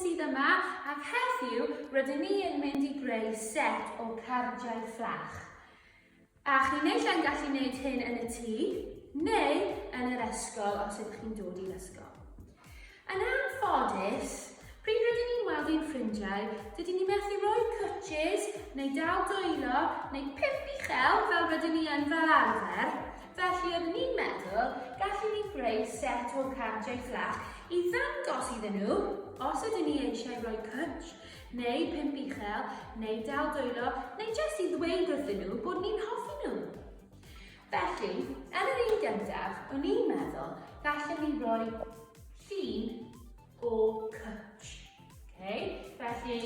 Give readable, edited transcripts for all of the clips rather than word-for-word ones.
sydd yma ac heddiw rydyn ni yn mynd i greu set o cardiau fflach. A chi naill ai'n gallu gwneud hyn yn y tŷ neu yn yr ysgol os ydych chi'n dod i'r ysgol. Yn anffodus, pryd rydyn ni'n weld i'n ffrindiau, dydyn ni methu rhoi cwtches neu daw dwylo neu 5 uchel fel rydyn ni yn fel arfer. Felly oedd ni'n meddwl gallwn ni greu set o cardiau fflach i ddangos iddyn nhw os ydyn ni eisiau rhoi cwtch neu 5 uchel neu daw dwylo neu jyst i ddweud wrthyn nhw bod ni'n hoffi nhw. Felly, yn yr un gyntaf, o'n i'n meddwl gallwn ni roi llun o cwtch. Felly,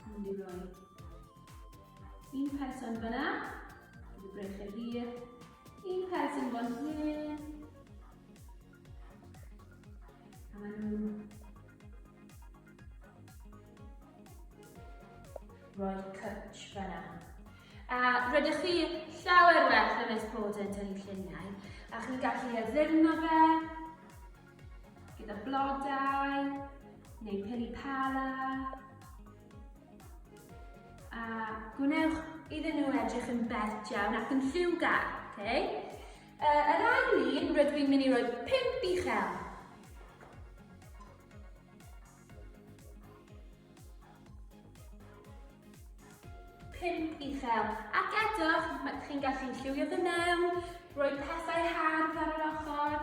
yn mynd i roi un person fyna, gyda breichau hir, un person fan hyn, a maen nhw'n rhoi cwtch fyna. A rydych chi llawer well yn esbonio yn tynnu lluniau, a chi'n gallu addurno fe gyda blodau neu pili pala. A gwnewch iddyn nhw edrych yn bert iawn ac yn lliwgar. Yr ail un rydw i'n mynd i roi 5 uchel. Ac eto, chi'n gallu lliwio fe mewn, rhoi pethau hardd ar yr ochr.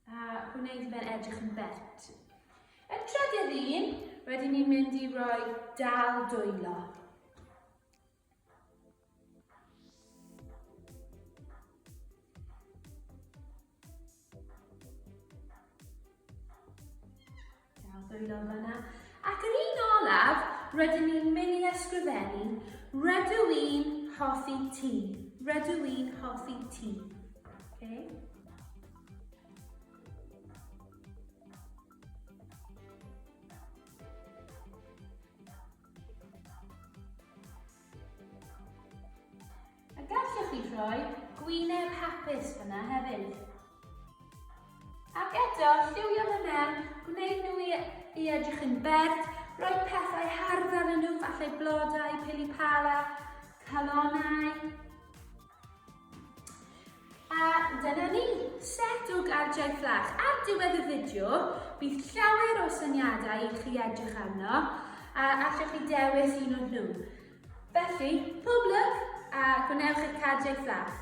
A gwneud fe'n edrych yn bert. Y trydydd un, rydyn ni'n mynd i roi dal dwylo. Dal dwylo fyna. Ac yr un olaf, rydyn ni'n mynd i ysgrifennu rydw i'n hoffi ti. Rydw i'n hoffi ti. A gallwch chi rhoi gwyneb hapus fyna hefyd. Ac eto, lliwio fe mewn, gwneud nhw i edrych yn bert, rhoi pethau hardd arnyn nhw, falle blodau, pili pala, calonau. A dyna ni, set o gardiau fflach. Ar diwedd y fideo, bydd llawer o syniadau i chi edrych arno, a allwch chi dewis un o'n nhw. Felly, pob lwc a gwnewch eich cardiau fflach.